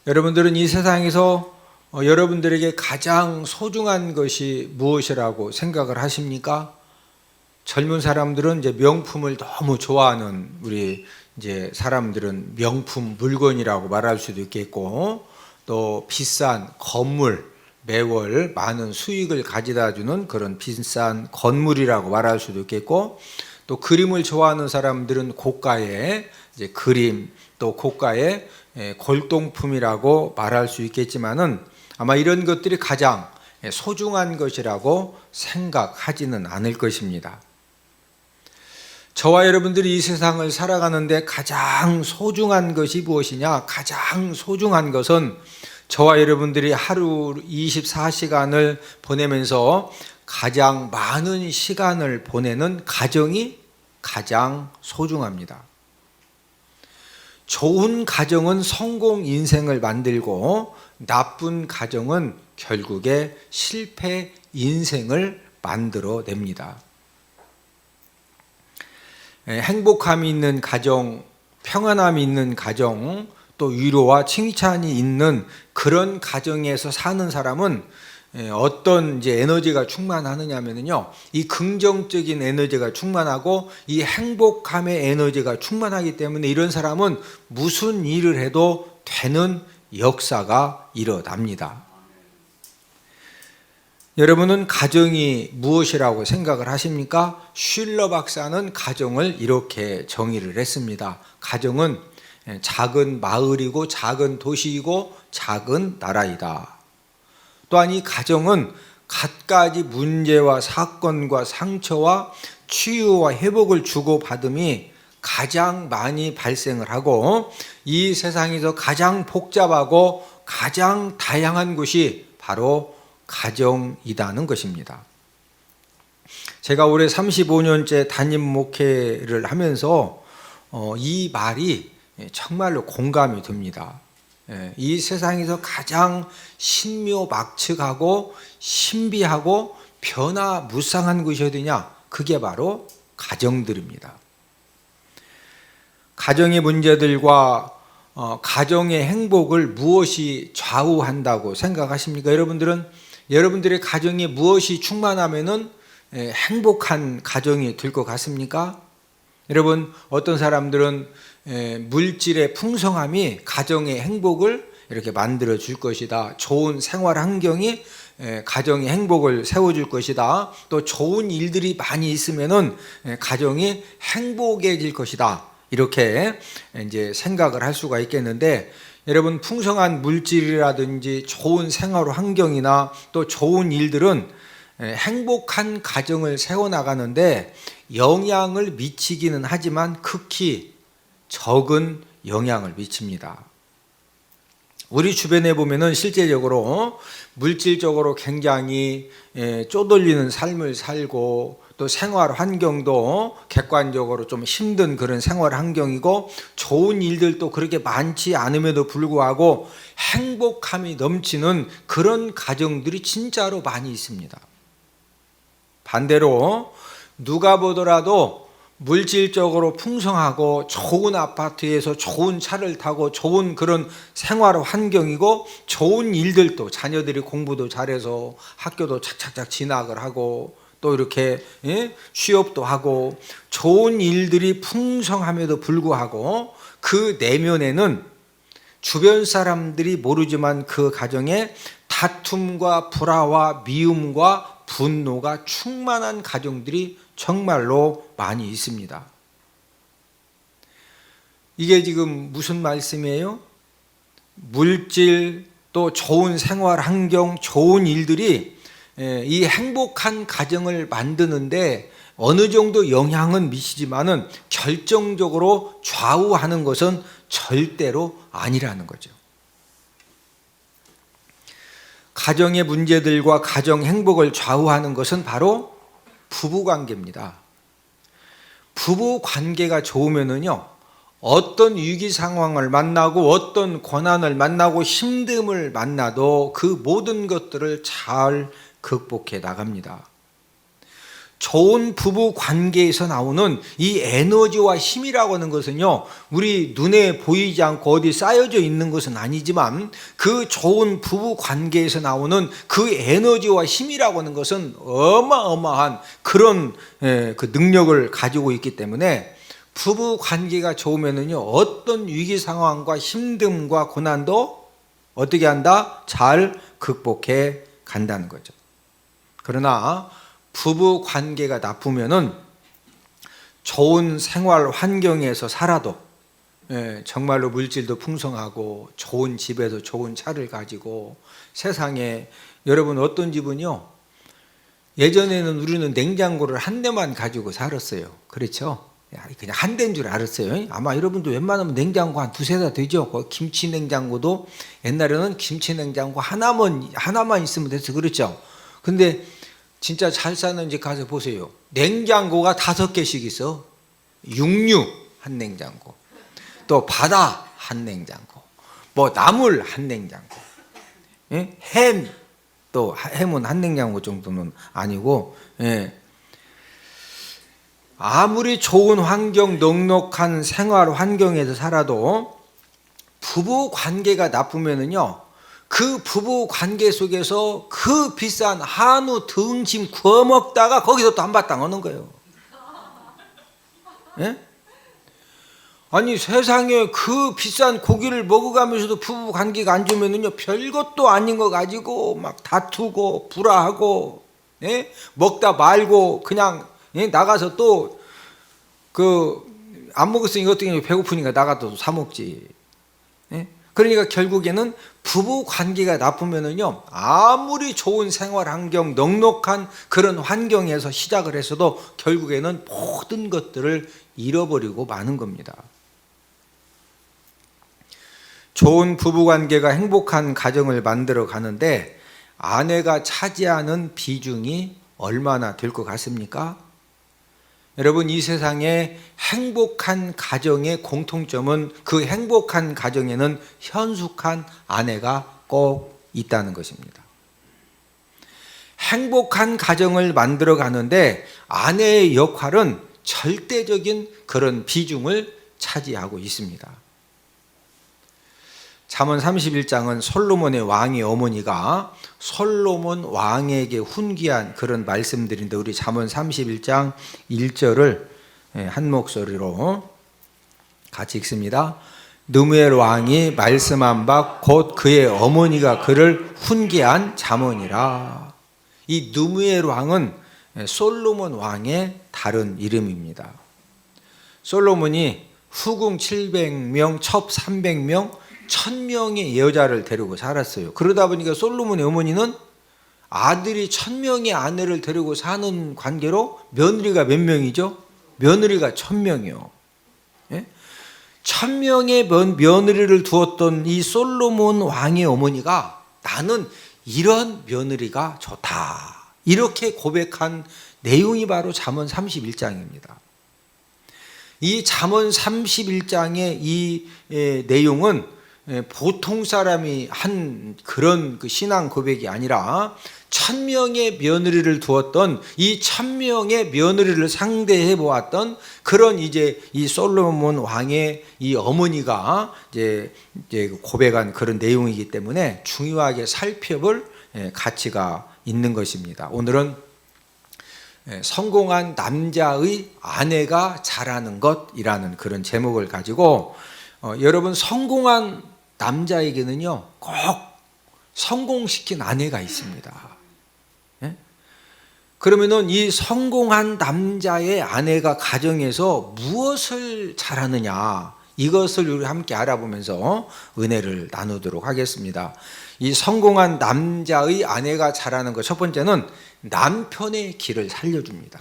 여러분들은 이 세상에서 여러분들에게 가장 소중한 것이 무엇이라고 생각을 하십니까? 젊은 사람들은 이제 명품을 너무 좋아하는 우리 이제 사람들은 명품 물건이라고 말할 수도 있겠고, 또 비싼 건물, 매월 많은 수익을 가져다 주는 그런 비싼 건물이라고 말할 수도 있겠고, 또 그림을 좋아하는 사람들은 고가의 이제 그림, 또 고가의 골동품이라고 말할 수 있겠지만은 아마 이런 것들이 가장 소중한 것이라고 생각하지는 않을 것입니다. 저와 여러분들이 이 세상을 살아가는데 가장 소중한 것이 무엇이냐? 가장 소중한 것은 저와 여러분들이 하루 24시간을 보내면서 가장 많은 시간을 보내는 가정이 가장 소중합니다. 좋은 가정은 성공 인생을 만들고, 나쁜 가정은 결국에 실패 인생을 만들어냅니다. 행복함이 있는 가정, 평안함이 있는 가정, 또 위로와 칭찬이 있는 그런 가정에서 사는 사람은 어떤 이제 에너지가 충만하느냐면요, 이 긍정적인 에너지가 충만하고 이 행복함의 에너지가 충만하기 때문에 이런 사람은 무슨 일을 해도 되는 역사가 일어납니다. 여러분은 가정이 무엇이라고 생각을 하십니까? 슐러 박사는 가정을 이렇게 정의를 했습니다. 가정은 작은 마을이고 작은 도시이고 작은 나라이다. 또한 이 가정은 갖가지 문제와 사건과 상처와 치유와 회복을 주고받음이 가장 많이 발생을 하고, 이 세상에서 가장 복잡하고 가장 다양한 곳이 바로 가정이라는 것입니다. 제가 올해 35년째 담임 목회를 하면서 이 말이 정말로 공감이 됩니다. 이 세상에서 가장 신묘막측하고 신비하고 변화무쌍한 것이 어디냐? 그게 바로 가정들입니다. 가정의 문제들과 가정의 행복을 무엇이 좌우한다고 생각하십니까? 여러분들의 가정에 무엇이 충만하면은 행복한 가정이 될 것 같습니까? 여러분, 어떤 사람들은 물질의 풍성함이 가정의 행복을 이렇게 만들어 줄 것이다. 좋은 생활 환경이 가정의 행복을 세워줄 것이다. 또 좋은 일들이 많이 있으면은 가정이 행복해질 것이다. 이렇게 이제 생각을 할 수가 있겠는데, 여러분, 풍성한 물질이라든지 좋은 생활 환경이나 또 좋은 일들은 행복한 가정을 세워나가는데 영향을 미치기는 하지만 극히 적은 영향을 미칩니다. 우리 주변에 보면은 실제적으로 물질적으로 굉장히 쪼들리는 삶을 살고, 또 생활 환경도 객관적으로 좀 힘든 그런 생활 환경이고, 좋은 일들도 그렇게 많지 않음에도 불구하고 행복함이 넘치는 그런 가정들이 진짜로 많이 있습니다. 반대로 누가 보더라도 물질적으로 풍성하고 좋은 아파트에서 좋은 차를 타고 좋은 그런 생활 환경이고, 좋은 일들도 자녀들이 공부도 잘해서 학교도 착착착 진학을 하고, 또 이렇게 취업도 하고 좋은 일들이 풍성함에도 불구하고 그 내면에는 주변 사람들이 모르지만 그 가정에 다툼과 불화와 미움과 분노가 충만한 가정들이 정말로 많이 있습니다. 이게 지금 무슨 말씀이에요? 물질, 또 좋은 생활 환경, 좋은 일들이 이 행복한 가정을 만드는데 어느 정도 영향은 미치지만은 결정적으로 좌우하는 것은 절대로 아니라는 거죠. 가정의 문제들과 가정 행복을 좌우하는 것은 바로 부부 관계입니다. 부부 관계가 좋으면은요, 어떤 위기 상황을 만나고 어떤 고난을 만나고 힘듦을 만나도 그 모든 것들을 잘 극복해 나갑니다. 좋은 부부 관계에서 나오는 이 에너지와 힘이라고 하는 것은요, 우리 눈에 보이지 않고 어디 쌓여져 있는 것은 아니지만 그 좋은 부부 관계에서 나오는 그 에너지와 힘이라고 하는 것은 어마어마한 그런 그 능력을 가지고 있기 때문에 부부 관계가 좋으면은요, 어떤 위기 상황과 힘듦과 고난도 어떻게 한다? 잘 극복해 간다는 거죠. 그러나 부부 관계가 나쁘면은 좋은 생활 환경에서 살아도 정말로 물질도 풍성하고 좋은 집에서 좋은 차를 가지고 세상에, 여러분 어떤 집은요, 예전에는 우리는 냉장고를 한 대만 가지고 살았어요. 그렇죠? 그냥 한 대인 줄 알았어요. 아마 여러분도 웬만하면 냉장고 한 두세 대 되죠. 김치 냉장고도 옛날에는 김치 냉장고 하나만 있으면 됐어. 그렇죠? 근데 진짜 잘 사는 집 가서 보세요. 냉장고가 5개씩 있어. 육류 한 냉장고, 또 바다 한 냉장고, 뭐 나물 한 냉장고, 햄, 또 햄은 한 냉장고 정도는 아니고, 아무리 좋은 환경, 넉넉한 생활 환경에서 살아도 부부 관계가 나쁘면은요, 그 부부 관계 속에서 그 비싼 한우 등심 구워 먹다가 거기서 또 한바탕 하는 거예요. 예? 아니 세상에 그 비싼 고기를 먹어가면서도 부부 관계가 안 좋으면은요, 별것도 아닌 거 가지고 막 다투고 불화하고, 먹다 말고 그냥 나가서 또 안 먹었으니까 어떻게 배고프니까 나가서 사 먹지. 그러니까 결국에는 부부 관계가 나쁘면은요, 아무리 좋은 생활 환경, 넉넉한 그런 환경에서 시작을 했어도 결국에는 모든 것들을 잃어버리고 마는 겁니다. 좋은 부부 관계가 행복한 가정을 만들어 가는데 아내가 차지하는 비중이 얼마나 될 것 같습니까? 여러분, 이 세상에 행복한 가정의 공통점은 그 행복한 가정에는 현숙한 아내가 꼭 있다는 것입니다. 행복한 가정을 만들어 가는데 아내의 역할은 절대적인 그런 비중을 차지하고 있습니다. 잠언 31장은 솔로몬의 왕의 어머니가 솔로몬 왕에게 훈계한 그런 말씀들인데, 우리 잠언 31장 1절을 한 목소리로 같이 읽습니다. 느무엘 왕이 말씀한 바 곧 그의 어머니가 그를 훈계한 잠언이라. 이 느무엘 왕은 솔로몬 왕의 다른 이름입니다. 솔로몬이 후궁 700명, 첩 300명, 1000명의 여자를 데리고 살았어요. 그러다 보니까 솔로몬의 어머니는 아들이 1000명의 아내를 데리고 사는 관계로 며느리가 몇 명이죠? 며느리가 1000명이요. 1000명의 며느리를 두었던 이 솔로몬 왕의 어머니가 나는 이런 며느리가 좋다, 이렇게 고백한 내용이 바로 잠언 31장입니다. 이 잠언 31장의 이 내용은 보통 사람이 한 그런 그 신앙 고백이 아니라 1000명의 며느리를 두었던 이 1000명의 며느리를 상대해 보았던 그런 이제 이 솔로몬 왕의 이 어머니가 이제 고백한 그런 내용이기 때문에 중요하게 살펴볼 가치가 있는 것입니다. 오늘은 성공한 남자의 아내가 잘하는 것이라는 그런 제목을 가지고 여러분, 성공한 남자에게는요 꼭 성공시킨 아내가 있습니다. 그러면은 이 성공한 남자의 아내가 가정에서 무엇을 잘하느냐, 이것을 우리 함께 알아보면서 은혜를 나누도록 하겠습니다. 이 성공한 남자의 아내가 잘하는 것, 첫 번째는 남편의 길을 살려줍니다.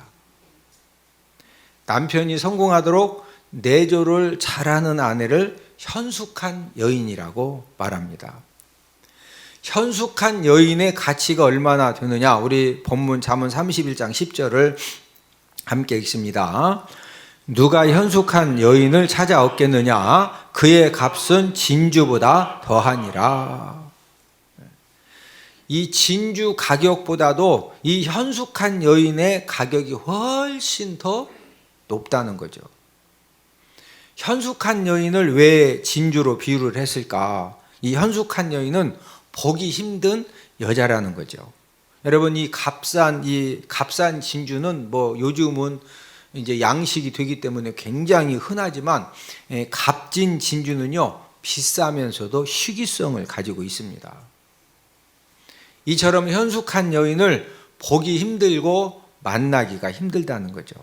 남편이 성공하도록 내조를 잘하는 아내를 현숙한 여인이라고 말합니다. 현숙한 여인의 가치가 얼마나 되느냐, 우리 본문 잠언 31장 10절을 함께 읽습니다. 누가 현숙한 여인을 찾아 얻겠느냐, 그의 값은 진주보다 더하니라. 이 진주 가격보다도 이 현숙한 여인의 가격이 훨씬 더 높다는 거죠. 현숙한 여인을 왜 진주로 비유를 했을까? 이 현숙한 여인은 보기 힘든 여자라는 거죠. 여러분, 이 값싼 진주는 뭐 요즘은 이제 양식이 되기 때문에 굉장히 흔하지만, 값진 진주는요 비싸면서도 희귀성을 가지고 있습니다. 이처럼 현숙한 여인을 보기 힘들고 만나기가 힘들다는 거죠.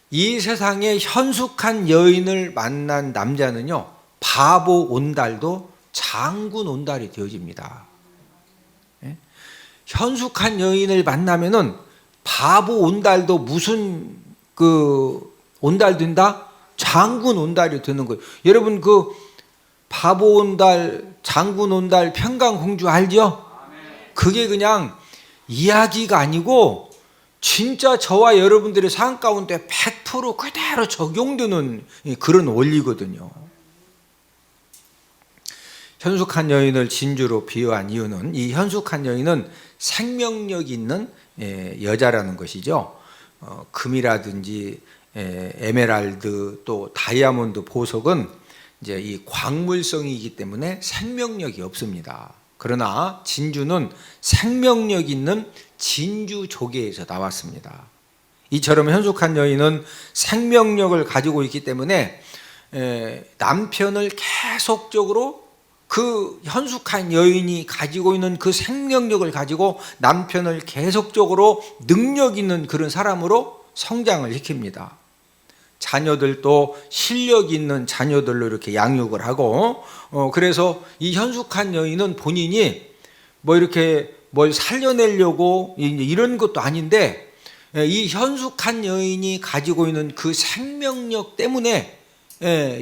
이 세상에 현숙한 여인을 만난 남자는요 바보 온달도 장군 온달이 되어집니다. 현숙한 여인을 만나면은 바보 온달도 무슨 온달 된다? 장군 온달이 되는 거예요. 여러분, 바보 온달, 장군 온달, 평강공주 알죠? 그게 그냥 이야기가 아니고 진짜 저와 여러분들의 삶 가운데 100% 그대로 적용되는 그런 원리거든요. 현숙한 여인을 진주로 비유한 이유는, 이 현숙한 여인은 생명력 있는 여자라는 것이죠. 금이라든지 에메랄드 또 다이아몬드 보석은 이제 이 광물성이기 때문에 생명력이 없습니다. 그러나 진주는 생명력 있는 진주 조개에서 나왔습니다. 이처럼 현숙한 여인은 생명력을 가지고 있기 때문에 남편을 계속적으로, 그 현숙한 여인이 가지고 있는 그 생명력을 가지고 남편을 계속적으로 능력 있는 그런 사람으로 성장을 시킵니다. 자녀들도 실력 있는 자녀들로 이렇게 양육을 하고, 그래서 이 현숙한 여인은 본인이 뭐 이렇게 뭘 살려내려고 이런 것도 아닌데, 이 현숙한 여인이 가지고 있는 그 생명력 때문에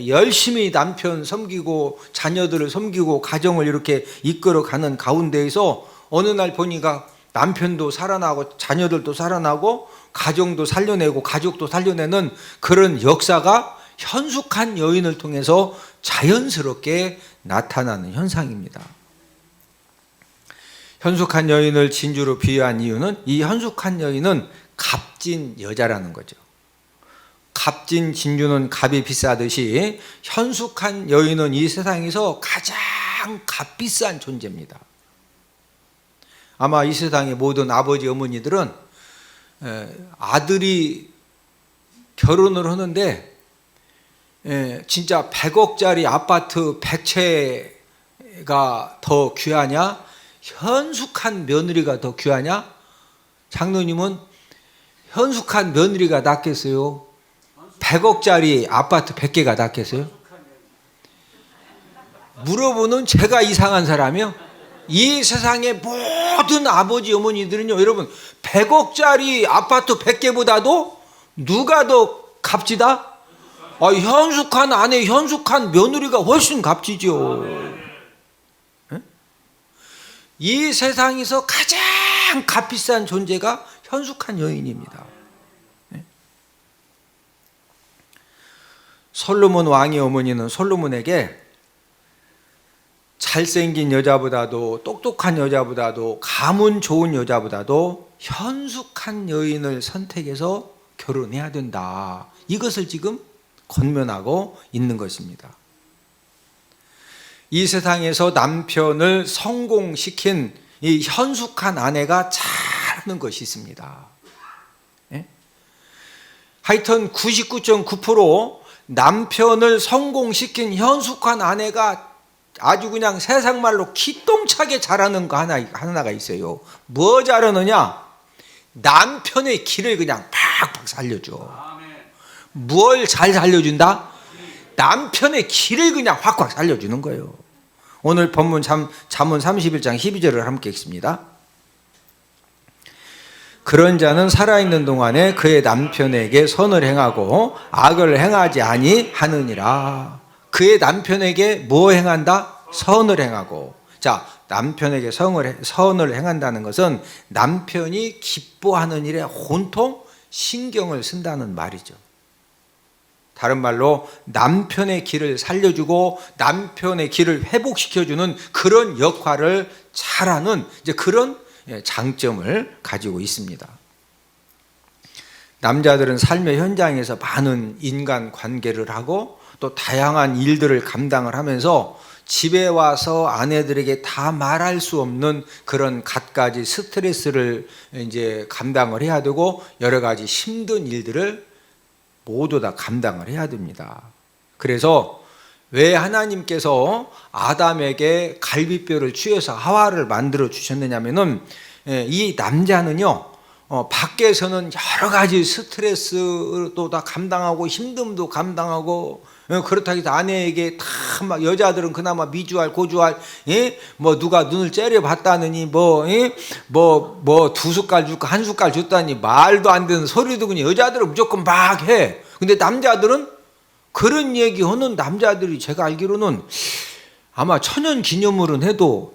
열심히 남편 섬기고 자녀들을 섬기고 가정을 이렇게 이끌어가는 가운데에서 어느 날 보니까 남편도 살아나고 자녀들도 살아나고 가정도 살려내고 가족도 살려내는 그런 역사가 현숙한 여인을 통해서 자연스럽게 나타나는 현상입니다. 현숙한 여인을 진주로 비유한 이유는, 이 현숙한 여인은 값진 여자라는 거죠. 값진 진주는 값이 비싸듯이 현숙한 여인은 이 세상에서 가장 값비싼 존재입니다. 아마 이 세상의 모든 아버지 어머니들은 아들이 결혼을 하는데 진짜 100억짜리 아파트 100채가 더 귀하냐, 현숙한 며느리가 더 귀하냐? 장로님은 현숙한 며느리가 낫겠어요? 100억짜리 아파트 100개가 낫겠어요? 물어보는 제가 이상한 사람이요? 이 세상의 모든 아버지 어머니들은요, 여러분 100억짜리 아파트 100개보다도 누가 더 값지다? 현숙한 아내, 현숙한 며느리가 훨씬 값지죠. 이 세상에서 가장 값비싼 존재가 현숙한 여인입니다. 솔로몬 왕의 어머니는 솔로몬에게 잘생긴 여자보다도 똑똑한 여자보다도 가문 좋은 여자보다도 현숙한 여인을 선택해서 결혼해야 된다, 이것을 지금 권면하고 있는 것입니다. 이 세상에서 남편을 성공시킨 이 현숙한 아내가 잘하는 것이 있습니다. 하여튼 99.9% 남편을 성공시킨 현숙한 아내가 아주 그냥 세상 말로 기똥차게 잘하는 거 하나가 있어요. 뭐 잘하느냐? 남편의 길을 그냥 팍팍 살려줘. 뭘 잘 살려준다? 남편의 길을 그냥 확확 살려주는 거예요. 오늘 본문 잠언 31장 12절을 함께 읽습니다. 그런 자는 살아있는 동안에 그의 남편에게 선을 행하고 악을 행하지 아니하느니라. 그의 남편에게 뭐 행한다? 선을 행하고. 자, 남편에게 선을 행한다는 것은 남편이 기뻐하는 일에 온통 신경을 쓴다는 말이죠. 다른 말로 남편의 길을 살려주고 남편의 길을 회복시켜주는 그런 역할을 잘하는 이제 그런 장점을 가지고 있습니다. 남자들은 삶의 현장에서 많은 인간 관계를 하고 또 다양한 일들을 감당을 하면서 집에 와서 아내들에게 다 말할 수 없는 그런 갖가지 스트레스를 이제 감당을 해야 되고 여러 가지 힘든 일들을 모두 다 감당을 해야 됩니다. 그래서 왜 하나님께서 아담에게 갈비뼈를 취해서 하와를 만들어 주셨느냐면은 이 남자는요 밖에서는 여러 가지 스트레스도 다 감당하고 힘듦도 감당하고 그렇다고 해서 아내에게 다 막 여자들은 그나마 미주알 고주알 뭐 누가 눈을 째려봤다느니 뭐 두 숟갈 줄까 한 숟갈 줬다니 말도 안 되는 소리도 그냥 여자들은 무조건 막 해. 근데 남자들은 그런 얘기 하는 남자들이 제가 알기로는 아마 천연 기념물은 해도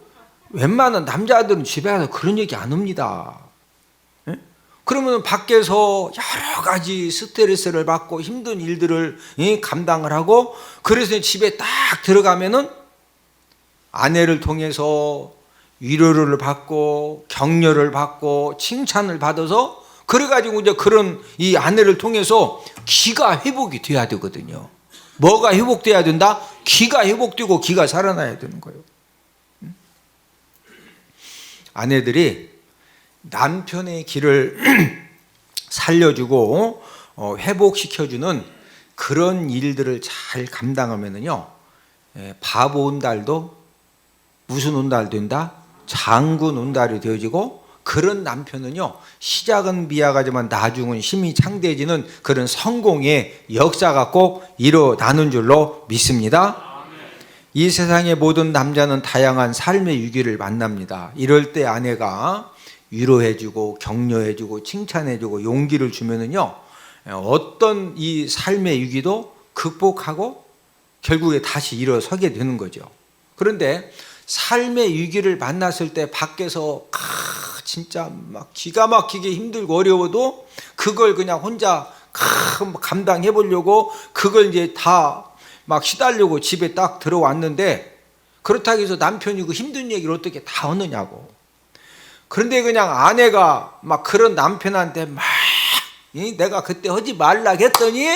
웬만한 남자들은 집에 가서 그런 얘기 안 합니다. 그러면 밖에서 여러 가지 스트레스를 받고 힘든 일들을 감당을 하고 그래서 집에 딱 들어가면은 아내를 통해서 위로를 받고 격려를 받고 칭찬을 받아서 그래가지고 이제 그런 이 아내를 통해서 기가 회복이 돼야 되거든요. 뭐가 회복돼야 된다? 기가 회복되고 기가 살아나야 되는 거예요. 아내들이 남편의 길을 살려주고 회복시켜주는 그런 일들을 잘 감당하면은요 바보 온달도 무슨 온달 된다? 장군 온달이 되어지고 그런 남편은요 시작은 미약하지만 나중은 힘이 창대해지는 그런 성공의 역사가 꼭 일어나는 줄로 믿습니다. 이 세상의 모든 남자는 다양한 삶의 위기를 만납니다. 이럴 때 아내가 위로해주고 격려해주고 칭찬해주고 용기를 주면은요 어떤 이 삶의 위기도 극복하고 결국에 다시 일어서게 되는 거죠. 그런데 삶의 위기를 만났을 때 밖에서 진짜 막 기가 막히게 힘들고 어려워도 그걸 그냥 혼자 감당해 보려고 그걸 이제 다 막 시달려고 집에 딱 들어왔는데 그렇다고 해서 남편이 그 힘든 얘기를 어떻게 다 하느냐고. 그런데 그냥 아내가 막 그런 남편한테 막 내가 그때 하지 말라 했더니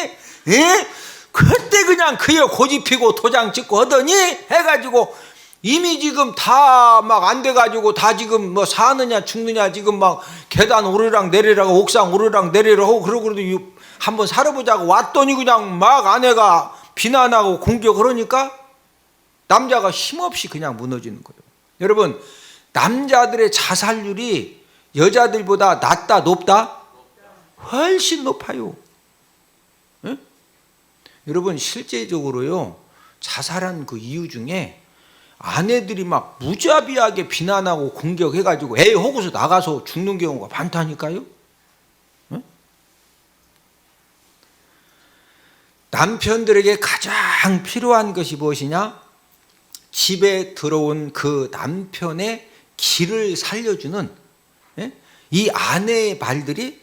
그때 그냥 그여 고집 피고 도장 찍고 하더니 해가지고 이미 지금 다 막 안 돼가지고 다 지금 뭐 사느냐 죽느냐 지금 막 계단 오르락 내리락 옥상 오르락 내리락 하고 그러고 한번 살아보자고 왔더니 그냥 막 아내가 비난하고 공격하니까 남자가 힘없이 그냥 무너지는 거예요. 여러분 남자들의 자살률이 여자들보다 낮다 높다? 훨씬 높아요. 네? 여러분 실제적으로요 자살한 그 이유 중에 아내들이 막 무자비하게 비난하고 공격해가지고 애 호구서 나가서 죽는 경우가 많다니까요. 네? 남편들에게 가장 필요한 것이 무엇이냐? 집에 들어온 그 남편의 길을 살려주는 이 아내의 말들이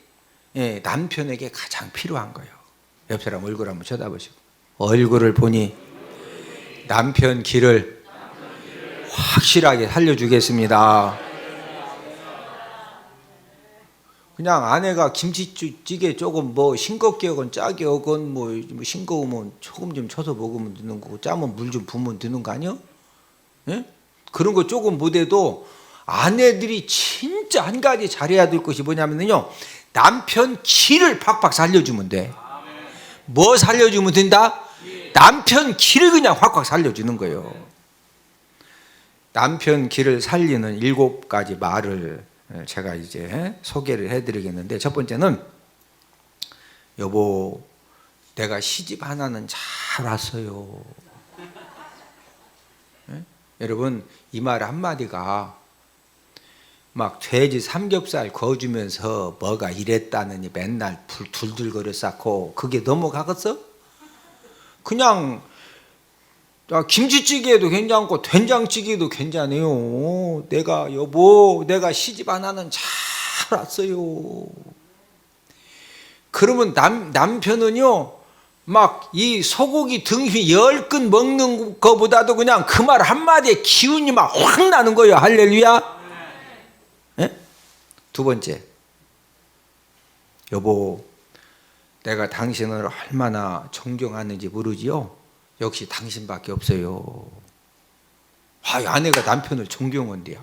남편에게 가장 필요한 거예요. 옆 사람 얼굴 한번 쳐다보시고 얼굴을 보니 남편 길을 확실하게 살려주겠습니다. 그냥 아내가 김치찌개 조금 뭐 싱겁게 하건 짜게 하건 뭐 싱거우면 소금 좀 쳐서 먹으면 되는 거고 짜면 물 좀 부으면 되는 거 아니요? 예? 그런 거 조금 못해도 아내들이 진짜 한 가지 잘해야 될 것이 뭐냐면요 남편 기를 팍팍 살려주면 돼. 뭐 살려주면 된다? 남편 기를 그냥 확확 살려주는 거예요. 남편 기를 살리는 7가지 말을 제가 이제 소개를 해드리겠는데 첫 번째는 여보 내가 시집 하나는 잘 왔어요. 여러분 이 말 한마디가 막 돼지 삼겹살 구워주면서 뭐가 이랬다느니 맨날 둘둘거려 쌓고 그게 넘어가겠어? 그냥 김치찌개도 괜찮고 된장찌개도 괜찮아요. 내가 여보 내가 시집 하나는 잘 왔어요. 그러면 남편은요 막 이 소고기 등심 10근 먹는 거보다도 그냥 그 말 한마디에 기운이 막 확 나는 거예요. 할렐루야. 네? 두 번째, 여보, 내가 당신을 얼마나 존경하는지 모르지요? 역시 당신밖에 없어요. 아내가 남편을 존경한대요.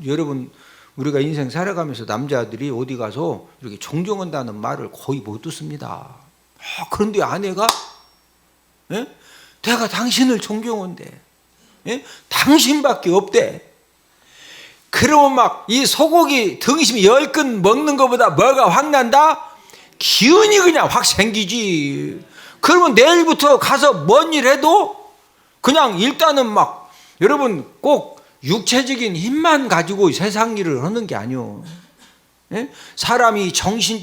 여러분, 우리가 인생 살아가면서 남자들이 어디 가서 이렇게 존경한다는 말을 거의 못 듣습니다. 그런데 아내가, 예? 내가 당신을 존경한대. 예? 당신밖에 없대. 그러면 막 이 소고기 등심 10근 먹는 것보다 뭐가 확 난다? 기운이 그냥 확 생기지. 그러면 내일부터 가서 뭔 일 해도 그냥 일단은 막, 여러분 꼭 육체적인 힘만 가지고 세상 일을 하는 게 아니요. 예? 사람이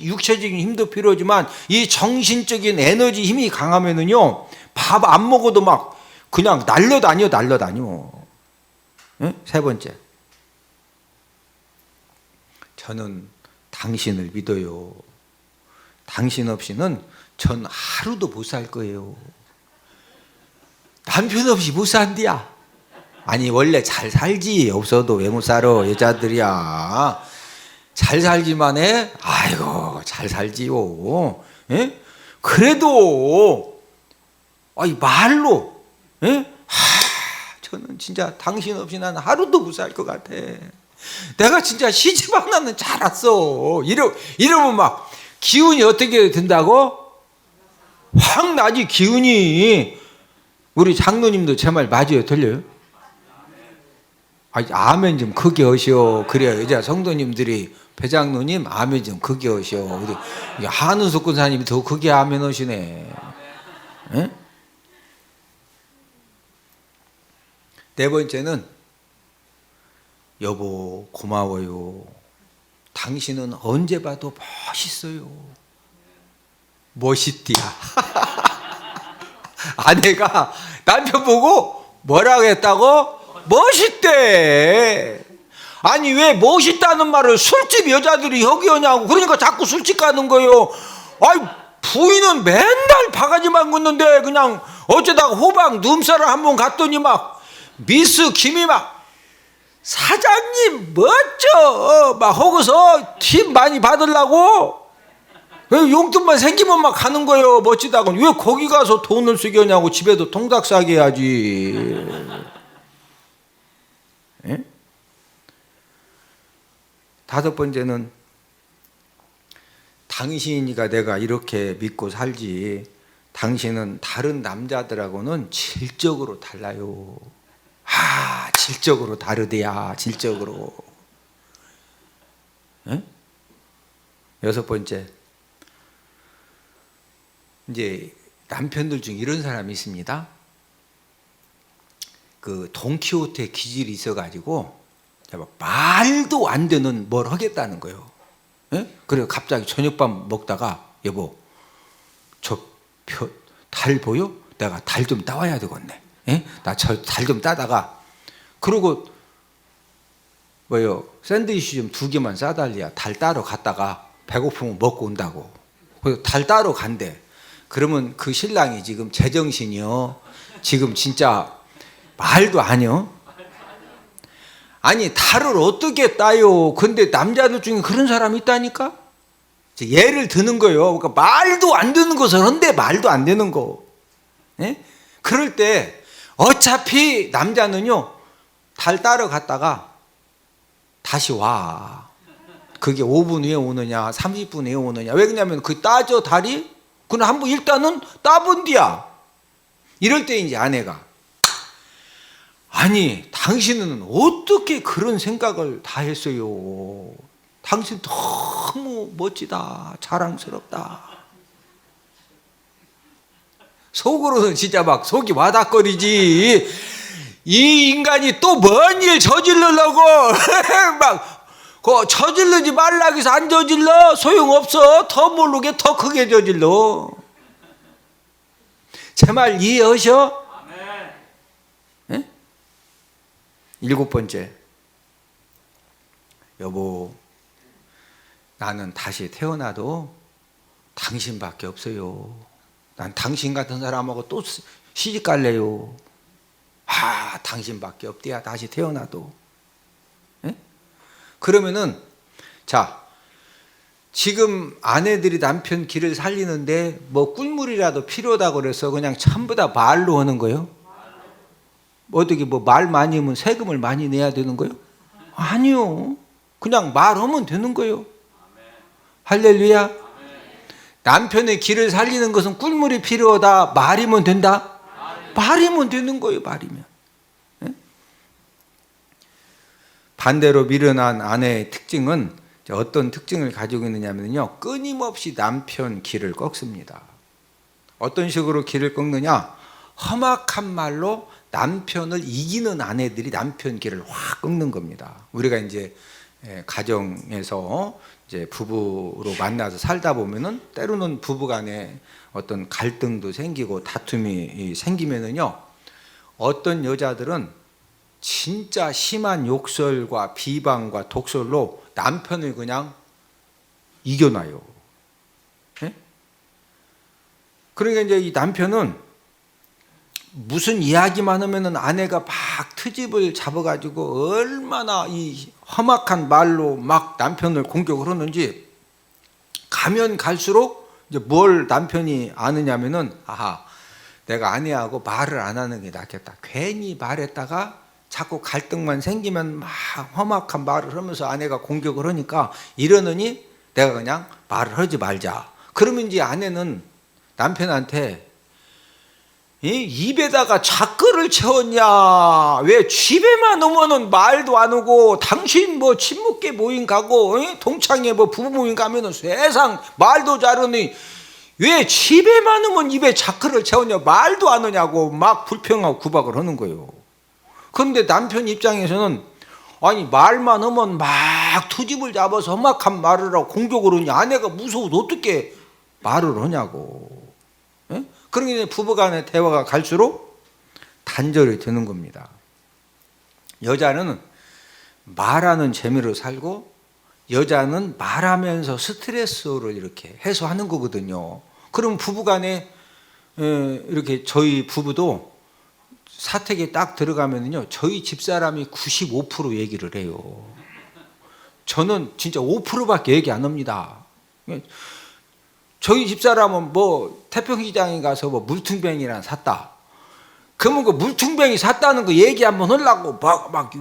육체적인 힘도 필요하지만 이 정신적인 에너지 힘이 강하면은요, 밥 안 먹어도 막 그냥 날려다녀. 예? 세 번째, 저는 당신을 믿어요. 당신 없이는 전 하루도 못 살 거예요. 남편 없이 못 산디야. 아니 원래 잘 살지. 없어도 왜 못 살아. 여자들이야 잘 살기만 해. 아이고 잘 살지요. 예? 그래도 말로, 예? 저는 진짜 당신 없이 난 하루도 못 살 것 같아. 내가 진짜 시집 하나는 잘 왔어. 이러면 막 기운이 어떻게 든다고? 확 나지 기운이. 우리 장로님도 제 말 맞아요? 들려요? 아멘 좀 크게 하시오. 그래야 여자 성도님들이, 배장로님 아멘 좀 크게 하시오. 우리 한우석 권사님이 더 크게 아멘 하시네. 예? 네 번째는, 여보 고마워요. 당신은 언제 봐도 멋있어요. 멋있디야. 아내가 남편 보고 뭐라고 했다고? 멋있대. 아니 왜 멋있다는 말을 술집 여자들이 여기 오냐고. 그러니까 자꾸 술집 가는 거예요. 부인은 맨날 바가지만 굽는데 그냥 어쩌다가 호박 눈살을 한번 갔더니 막 미스 김이 막 사장님 멋져 막 하고서 팁 많이 받으려고 용돈만 생기면 막 가는 거예요. 멋지다고. 왜 거기 가서 돈을 쓰겠냐고. 집에도 통닭 싸게 해야지. 예? 다섯 번째는, 당신이니까 내가 이렇게 믿고 살지. 당신은 다른 남자들하고는 질적으로 달라요. 질적으로 다르대야. 질적으로. 예? 여섯 번째, 이제 남편들 중에 이런 사람이 있습니다. 그 돈키호테 기질이 있어가지고 말도 안 되는 뭘 하겠다는 거예요. 예? 그래서 갑자기 저녁밥 먹다가, 여보 저 달 보여? 내가 달 좀 따와야 되겠네. 예? 나 저 달 좀 따다가, 그리고 샌드위치 좀 2개만 싸달리야. 달 따러 갔다가 배고프면 먹고 온다고. 그래서 달 따러 간대. 그러면 그 신랑이 지금 제정신이요. 지금 진짜 말도 아니요. 아니 달을 어떻게 따요? 근데 남자들 중에 그런 사람이 있다니까. 예를 드는 거예요. 그러니까 말도 안 되는 것을 한데 말도 안 되는 거. 예? 그럴 때 어차피 남자는요, 달 따러 갔다가 다시 와. 그게 5분 후에 오느냐 30분 후에 오느냐. 왜 그러냐면 그 따져 달이 그냥 한번 일단은 따본 뒤야. 이럴 때 이제 아내가, 아니 당신은 어떻게 그런 생각을 다 했어요. 당신 너무 멋지다. 자랑스럽다. 속으로는 진짜 막 속이 와닥거리지. 이 인간이 또 뭔 일 저지르려고 막 저지르지 말라고 해서 안 저질러? 소용없어. 더 모르게 더 크게 저질러. 제 말 이해하셔? 네? 일곱 번째, 여보 나는 다시 태어나도 당신밖에 없어요. 난 당신 같은 사람하고 또 시집 갈래요. 아, 당신밖에 없대야 다시 태어나도. 예? 그러면은 자, 지금 아내들이 남편 길을 살리는데 뭐 꿀물이라도 필요하다고 그래서 그냥 전부 다 말로 하는 거예요? 어떻게 뭐 말 많이 하면 세금을 많이 내야 되는 거예요? 아니요. 그냥 말하면 되는 거예요. 할렐루야. 남편의 길을 살리는 것은 꿀물이 필요하다. 말이면 된다? 말이면 되는 거예요. 말이면. 예? 반대로 미련한 아내의 특징은 어떤 특징을 가지고 있느냐면요, 끊임없이 남편 길을 꺾습니다. 어떤 식으로 길을 꺾느냐? 험악한 말로 남편을 이기는 아내들이 남편 길을 확 꺾는 겁니다. 우리가 이제 가정에서 이제 부부로 만나서 살다 보면은 때로는 부부간에 어떤 갈등도 생기고 다툼이 생기면은요, 어떤 여자들은 진짜 심한 욕설과 비방과 독설로 남편을 그냥 이겨놔요. 예? 그러니까 이제 이 남편은 무슨 이야기만 하면은 아내가 막 트집을 잡아가지고 얼마나 이 험악한 말로 막 남편을 공격을 하는지, 가면 갈수록 이제 뭘 남편이 아느냐면은, 아하, 내가 아내하고 말을 안 하는 게 낫겠다. 괜히 말했다가 자꾸 갈등만 생기면 막 험악한 말을 하면서 아내가 공격을 하니까 이러느니 내가 그냥 말을 하지 말자. 그러면 이제 아내는 남편한테 입에다가 작거를 채웠냐? 왜 집에만 오면은 말도 안 오고, 당신 뭐 친목계 모임 가고 동창회 뭐 부부 모임 가면은 세상 말도 잘하니 왜 집에만 오면 입에 작거를 채웠냐? 말도 안 오냐고 막 불평하고 구박을 하는 거예요. 그런데 남편 입장에서는 아니, 말만 하면 막 투집을 잡아서 험악한 말을 하고 공격을 하니 아내가 무서워서 어떻게 말을 하냐고. 예? 그러니 부부간의 대화가 갈수록 단절이 되는 겁니다. 여자는 말하는 재미로 살고, 여자는 말하면서 스트레스를 이렇게 해소하는 거거든요. 그럼 부부간에 이렇게 저희 부부도 사택에 딱 들어가면요, 저희 집사람이 95% 얘기를 해요. 저는 진짜 5%밖에 얘기 안 합니다. 저희 집사람은 뭐 태평시장에 가서 뭐 물퉁뱅이랑 샀다. 그러면 그 물퉁뱅이 샀다는 거 얘기 한번 하려고 막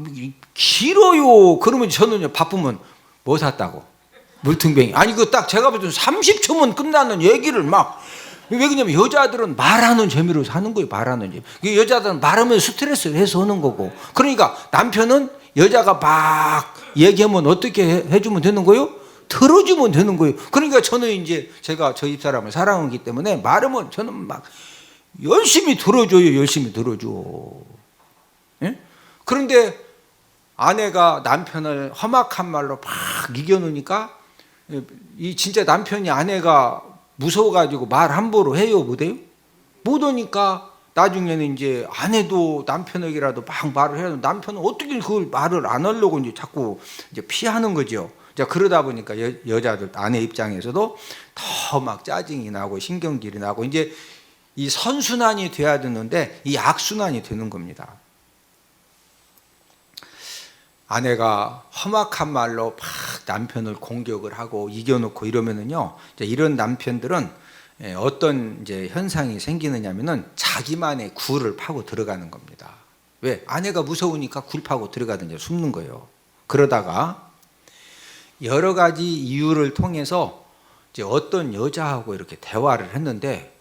길어요. 그러면 저는 바쁘면 뭐 샀다고? 물퉁뱅이. 아니, 그 딱 제가 볼 때는 30초면 끝나는 얘기를 막. 왜 그러냐면 여자들은 말하는 재미로 사는 거예요. 말하는 재미. 여자들은 말하면 스트레스를 해소하는 거고. 그러니까 남편은 여자가 막 얘기하면 어떻게 해주면 되는 거예요? 들어주면 되는 거예요. 그러니까 저는 이제 제가 저희 집사람을 사랑하기 때문에 말하면 저는 막 열심히 들어줘요. 열심히 들어줘. 예? 그런데 아내가 남편을 험악한 말로 막 이겨놓으니까 이 진짜 남편이 아내가 무서워가지고 말 함부로 해요? 못해요? 못하니까 나중에는 이제 아내도 남편에게라도 막 말을 해야 되는데 남편은 어떻게 그걸 말을 안 하려고 이제 자꾸 이제 피하는 거죠. 자, 그러다 보니까 여자들 아내 입장에서도 더 막 짜증이 나고 신경질이 나고 이제 이 선순환이 돼야 되는데 이 악순환이 되는 겁니다. 아내가 험악한 말로 막 남편을 공격을 하고 이겨놓고 이러면은요, 이런 남편들은 어떤 이제 현상이 생기느냐면은 자기만의 굴을 파고 들어가는 겁니다. 왜? 아내가 무서우니까 굴 파고 들어가든지 숨는 거예요. 그러다가 여러 가지 이유를 통해서 이제 어떤 여자하고 이렇게 대화를 했는데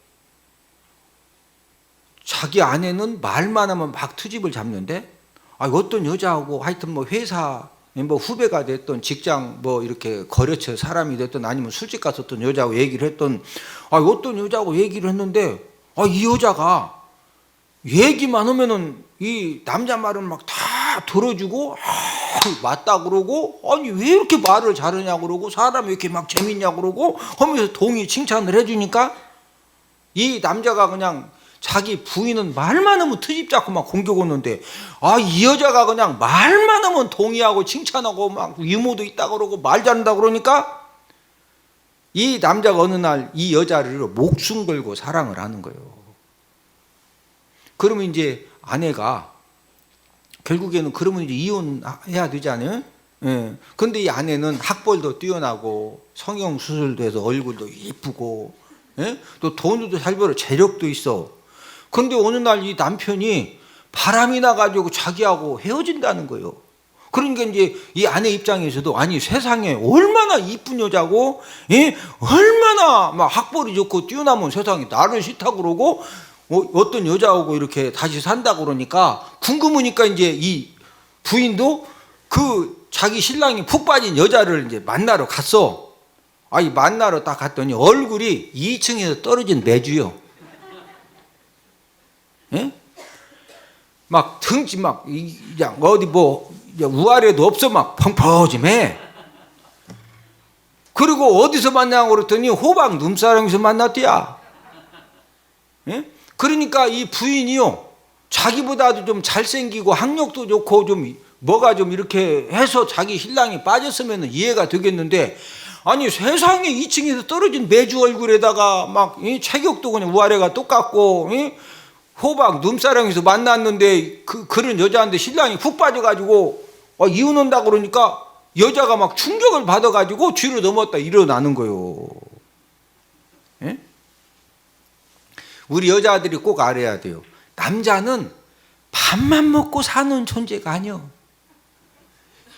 자기 아내는 말만 하면 막 투집을 잡는데 어떤 여자하고 하여튼 뭐 회사 뭐 후배가 됐던 직장 뭐 이렇게 거래처 사람이 됐던 아니면 술집 갔었던 여자하고 얘기를 했던 어떤 여자하고 얘기를 했는데 이 여자가 얘기만 하면은 이 남자 말은 막 다 들어주고 맞다 그러고 아니 왜 이렇게 말을 잘하냐 그러고 사람이 왜 이렇게 막 재밌냐 그러고 하면서 동의 칭찬을 해주니까 이 남자가 그냥 자기 부인은 말만 하면 트집 잡고 막 공격 오는데 이 여자가 그냥 말만 하면 동의하고 칭찬하고 막 유머도 있다 그러고 말 잘한다 그러니까 이 남자가 어느 날 이 여자를 목숨 걸고 사랑을 하는 거예요. 그러면 이제 아내가 결국에는 그러면 이제 이혼해야 되잖아요. 예. 근데 이 아내는 학벌도 뛰어나고 성형 수술도 해서 얼굴도 이쁘고, 예? 또 돈도 잘 벌어 재력도 있어. 근데 어느 날 이 남편이 바람이 나가지고 자기하고 헤어진다는 거예요. 그러니까 이제 이 아내 입장에서도 아니 세상에 얼마나 이쁜 여자고, 예? 얼마나 막 학벌이 좋고 뛰어나면 세상에 나를 싫다고 그러고 어떤 여자하고 이렇게 다시 산다고 그러니까 궁금하니까 이제 이 부인도 그 자기 신랑이 푹 빠진 여자를 이제 만나러 갔어. 아니 만나러 딱 갔더니 얼굴이 2층에서 떨어진 매주요. 예? 막 등치 막 그냥 어디 뭐 우아래도 없어 막 펑퍼짐해. 그리고 어디서 만나고 그랬더니 호박 눈사람에서 만났대야. 예? 그러니까 이 부인이요 자기보다도 좀 잘생기고 학력도 좋고 좀 뭐가 좀 이렇게 해서 자기 신랑이 빠졌으면 이해가 되겠는데 아니 세상에 2층에서 떨어진 매주 얼굴에다가 막 체격도 그냥 우아래가 똑같고 호박 눈사람에서 만났는데 그런 여자한테 신랑이 푹 빠져가지고 이혼한다고 그러니까 여자가 막 충격을 받아가지고 뒤로 넘었다 일어나는 거예요. 예? 우리 여자들이 꼭 알아야 돼요. 남자는 밥만 먹고 사는 존재가 아니요.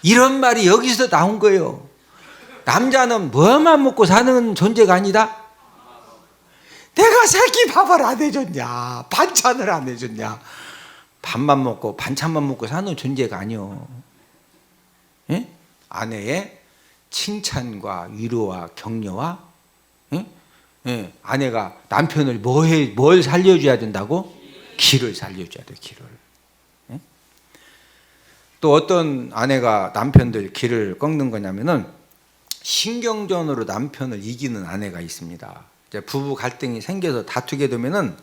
이런 말이 여기서 나온 거예요. 남자는 뭐만 먹고 사는 존재가 아니다. 내가 새끼 밥을 안 해줬냐, 반찬을 안 해줬냐, 밥만 먹고 반찬만 먹고 사는 존재가 아니요. 예? 아내의 칭찬과 위로와 격려와 예? 아내가 남편을 뭘 살려줘야 된다고? 기를 살려줘야 돼, 기를. 예? 또 어떤 아내가 남편들 기를 꺾는 거냐면은 신경전으로 남편을 이기는 아내가 있습니다. 부부 갈등이 생겨서 다투게 되면은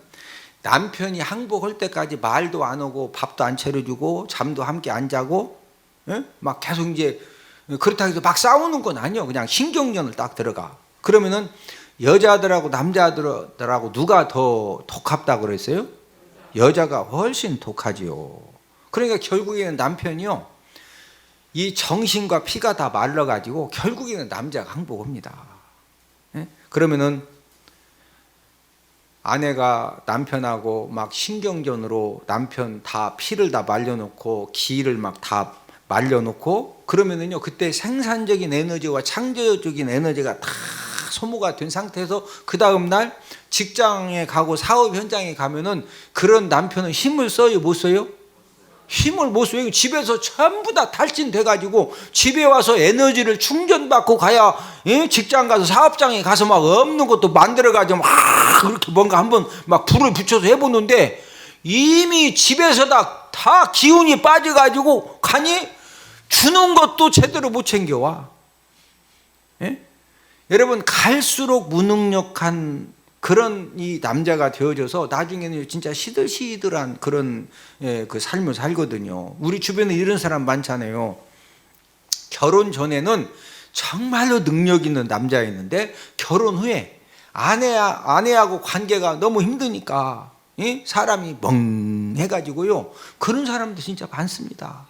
남편이 항복할 때까지 말도 안 하고 밥도 안 차려주고 잠도 함께 안 자고 예? 막 계속 이제 그렇다고 해서 막 싸우는 건 아니요. 그냥 신경전을 딱 들어가. 그러면은 여자들하고 남자들하고 누가 더 독합다고 그랬어요? 여자가 훨씬 독하지요. 그러니까 결국에는 남편이요 이 정신과 피가 다 말라가지고 결국에는 남자가 항복합니다. 예? 그러면은 아내가 남편하고 막 신경전으로 남편 다 피를 다 말려놓고 기를 막 다 말려놓고 그러면은요 그때 생산적인 에너지와 창조적인 에너지가 다 소모가 된 상태에서 그 다음날 직장에 가고 사업 현장에 가면은 그런 남편은 힘을 써요 못 써요? 힘을 못 써요. 집에서 전부 다 탈진돼가지고 집에 와서 에너지를 충전받고 가야 직장 가서 사업장에 가서 막 없는 것도 만들어가지고 막 그렇게 뭔가 한번 막 불을 붙여서 해보는데 이미 집에서 다 기운이 빠져가지고 가니 주는 것도 제대로 못 챙겨와. 예? 여러분 갈수록 무능력한 그런 이 남자가 되어져서 나중에는 진짜 시들시들한 그런 그 삶을 살거든요. 우리 주변에 이런 사람 많잖아요. 결혼 전에는 정말로 능력 있는 남자였는데 결혼 후에 아내하고 관계가 너무 힘드니까 사람이 멍해가지고요. 그런 사람도 진짜 많습니다.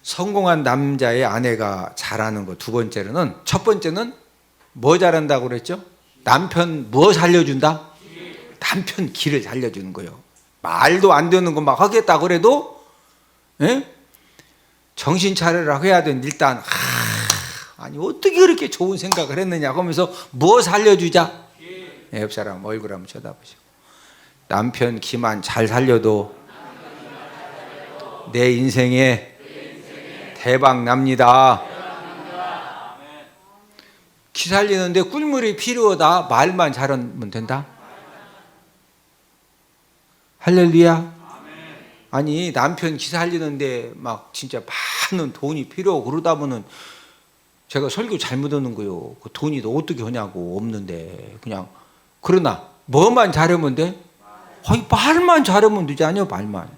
성공한 남자의 아내가 잘하는 거 두 번째로는 첫 번째는 뭐 잘한다고 그랬죠? 남편 뭐 살려준다? 남편 기를 살려주는 거예요. 말도 안 되는 거 막 하겠다 그래도 정신 차리라고 해야 되는 일단 아니 어떻게 그렇게 좋은 생각을 했느냐 하면서 뭐 살려주자? 옆 사람 얼굴 한번 쳐다보시고 남편 기만 잘 살려도 내 인생에 대박 납니다. 기 살리는데 꿀물이 필요하다. 말만 잘하면 된다. 할렐루야. 아니 남편 기 살리는데 막 진짜 많은 돈이 필요하고 그러다 보면 제가 설교 잘못 하는 거요. 그 돈이 어떻게 하냐고 없는데 그냥 그러나 뭐만 잘하면 돼? 아니 말만 잘하면 되지 않아요 말만.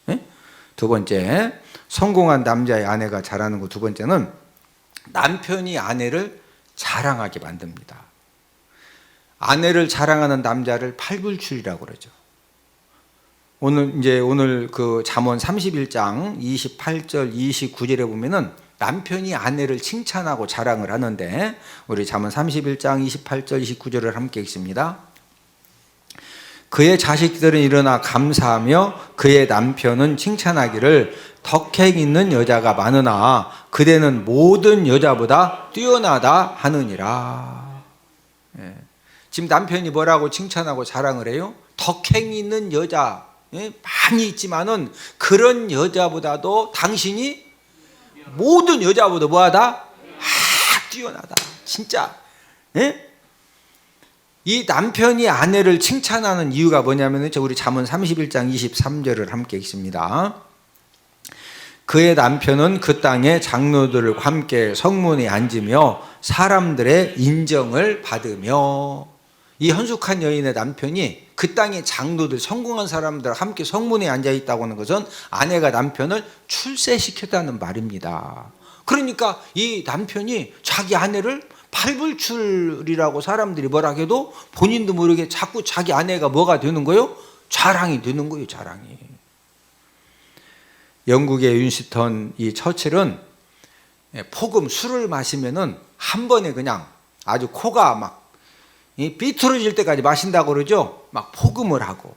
예? 두 번째, 성공한 남자의 아내가 잘하는 거 두 번째는 남편이 아내를 자랑하게 만듭니다. 아내를 자랑하는 남자를 팔불출이라고 그러죠. 오늘 그 잠언 31장 28절 29절에 보면은 남편이 아내를 칭찬하고 자랑을 하는데, 우리 잠언 31장 28절 29절을 함께 읽습니다. 그의 자식들은 일어나 감사하며 그의 남편은 칭찬하기를 덕행 있는 여자가 많으나 그대는 모든 여자보다 뛰어나다 하느니라. 예. 지금 남편이 뭐라고 칭찬하고 자랑을 해요? 덕행 있는 여자, 예? 많이 있지만은 그런 여자보다도 당신이 모든 여자보다 뭐하다? 뛰어나다. 진짜. 예? 이 남편이 아내를 칭찬하는 이유가 뭐냐면, 우리 잠언 31장 23절을 함께 읽습니다. 그의 남편은 그 땅의 장로들과 함께 성문에 앉으며 사람들의 인정을 받으며. 이 헌숙한 여인의 남편이 그 땅의 장로들, 성공한 사람들과 함께 성문에 앉아 있다고 하는 것은 아내가 남편을 출세시켰다는 말입니다. 그러니까 이 남편이 자기 아내를 팔불출이라고 사람들이 뭐라 해도 본인도 모르게 자꾸 자기 아내가 뭐가 되는 거예요? 자랑이 되는 거예요, 자랑이. 영국의 윈스턴 이 처칠은 폭음, 술을 마시면은 한 번에 그냥 아주 코가 막 삐뚤어질 때까지 마신다고 그러죠. 막 폭음을 하고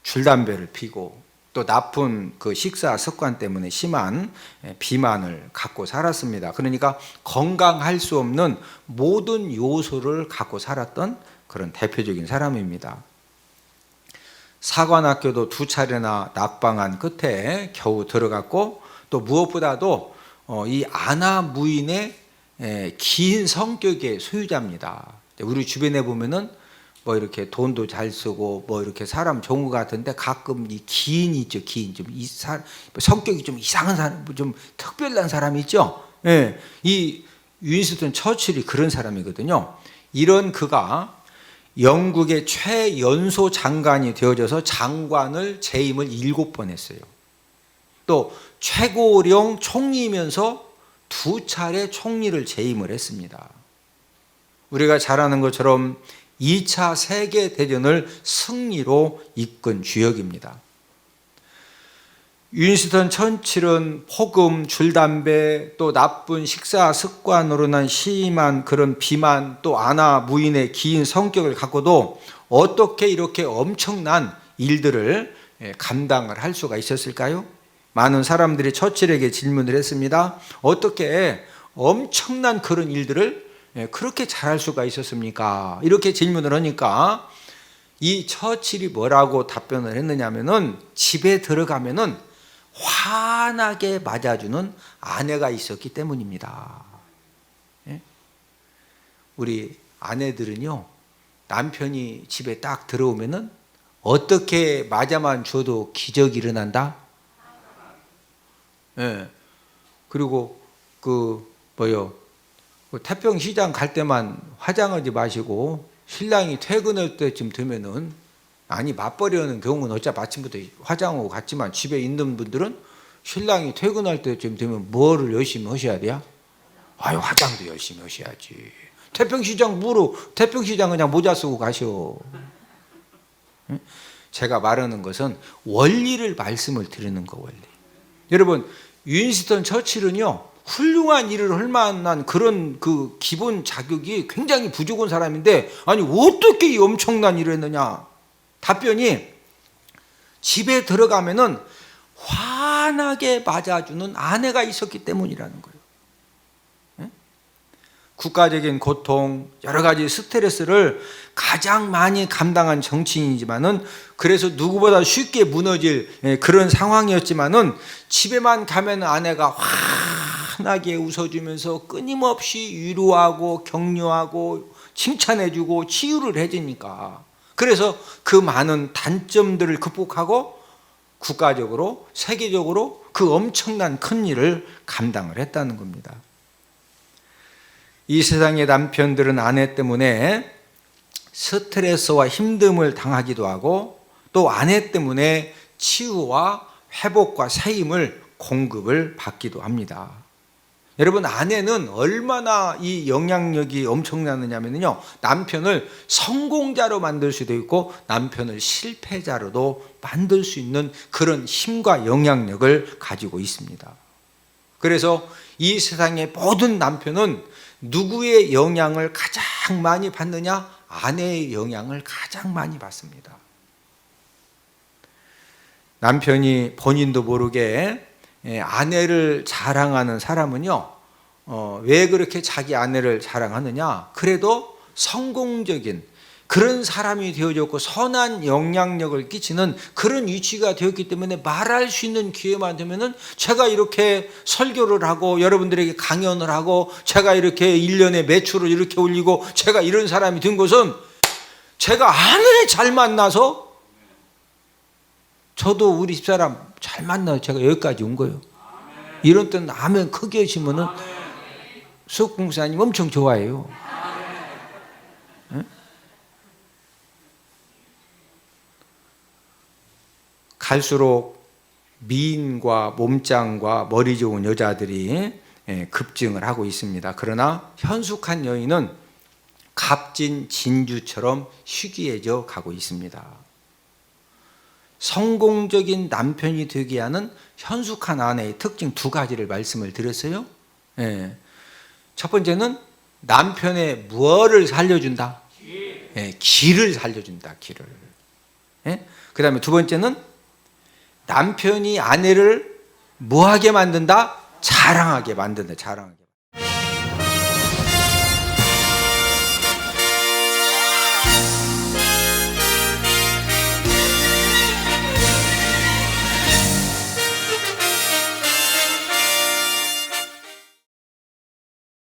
줄담배를 피고 또 나쁜 그 식사 습관 때문에 심한 비만을 갖고 살았습니다. 그러니까 건강할 수 없는 모든 요소를 갖고 살았던 그런 대표적인 사람입니다. 사관학교도 2차례나 낙방한 끝에 겨우 들어갔고, 또 무엇보다도 이 아나 무인의 긴 성격의 소유자입니다. 우리 주변에 보면은 뭐 이렇게 돈도 잘 쓰고 뭐 이렇게 사람 좋은 것 같은데 가끔 이 기인이 있죠. 기인, 좀 성격이 좀 이상한 사람, 좀 특별한 사람이 있죠. 예, 이 윈스턴 처칠이 그런 사람이거든요. 이런 그가 영국의 최연소 장관이 되어져서 장관을 재임을 7번 했어요. 또 최고령 총리이면서 2차례 총리를 재임을 했습니다. 우리가 잘 아는 것처럼 2차 세계대전을 승리로 이끈 주역입니다. 윈스턴 처칠은 폭음, 줄담배, 또 나쁜 식사 습관으로 난 심한 그런 비만, 또 아나 무인의 긴 성격을 갖고도 어떻게 이렇게 엄청난 일들을 감당을 할 수가 있었을까요? 많은 사람들이 처칠에게 질문을 했습니다. 어떻게 엄청난 그런 일들을 그렇게 잘할 수가 있었습니까? 이렇게 질문을 하니까 이 처칠이 뭐라고 답변을 했느냐면은, 집에 들어가면은 환하게 맞아주는 아내가 있었기 때문입니다. 우리 아내들은요, 남편이 집에 딱 들어오면은 어떻게 맞아만 줘도 기적이 일어난다? 그리고 태평시장 갈 때만 화장하지 마시고 신랑이 퇴근할 때쯤 되면은, 아니 맞벌이하는 경우는 어차피 아침부터 화장하고 갔지만 집에 있는 분들은 신랑이 퇴근할 때쯤 되면 뭐를 열심히 하셔야 돼요? 아유, 화장도 열심히 하셔야지. 태평시장 그냥 모자 쓰고 가셔. 제가 말하는 것은 원리를 말씀을 드리는 거, 원리. 여러분, 윈스턴 처칠은요, 훌륭한 일을 할 만한 그런 그 기본 자격이 굉장히 부족한 사람인데, 아니 어떻게 이 엄청난 일을 했느냐? 답변이, 집에 들어가면은 환하게 맞아주는 아내가 있었기 때문이라는 거예요. 국가적인 고통, 여러 가지 스트레스를 가장 많이 감당한 정치인이지만은, 그래서 누구보다 쉽게 무너질 그런 상황이었지만은, 집에만 가면 아내가 환하게 웃어주면서 끊임없이 위로하고 격려하고 칭찬해주고 치유를 해주니까, 그래서 그 많은 단점들을 극복하고 국가적으로 세계적으로 그 엄청난 큰 일을 감당을 했다는 겁니다. 이 세상의 남편들은 아내 때문에 스트레스와 힘듦을 당하기도 하고, 또 아내 때문에 치유와 회복과 새 힘을 공급을 받기도 합니다. 여러분, 아내는 얼마나 이 영향력이 엄청나느냐면요, 남편을 성공자로 만들 수도 있고 남편을 실패자로도 만들 수 있는 그런 힘과 영향력을 가지고 있습니다. 그래서 이 세상의 모든 남편은 누구의 영향을 가장 많이 받느냐? 아내의 영향을 가장 많이 받습니다. 남편이 본인도 모르게 아내를 자랑하는 사람은요, 왜 그렇게 자기 아내를 자랑하느냐? 그래도 성공적인 그런 사람이 되어졌고 선한 영향력을 끼치는 그런 위치가 되었기 때문에 말할 수 있는 기회만 되면은, 제가 이렇게 설교를 하고 여러분들에게 강연을 하고 제가 이렇게 1년에 매출을 이렇게 올리고 제가 이런 사람이 된 것은 제가 아내 잘 만나서, 저도 우리 집사람 잘 만나서 제가 여기까지 온 거예요. 이런 때는 아멘 크게 하시면은 수옥 공사님 엄청 좋아해요. 네? 갈수록 미인과 몸짱과 머리 좋은 여자들이 급증을 하고 있습니다. 그러나 현숙한 여인은 값진 진주처럼 희귀해져 가고 있습니다. 성공적인 남편이 되게 하는 현숙한 아내의 특징 두 가지를 말씀을 드렸어요. 첫 번째는 남편의 무엇을 살려준다? 기를 살려준다. 기를. 그 다음에 두 번째는 남편이 아내를 뭐하게 만든다? 자랑하게 만든다. 자랑하게.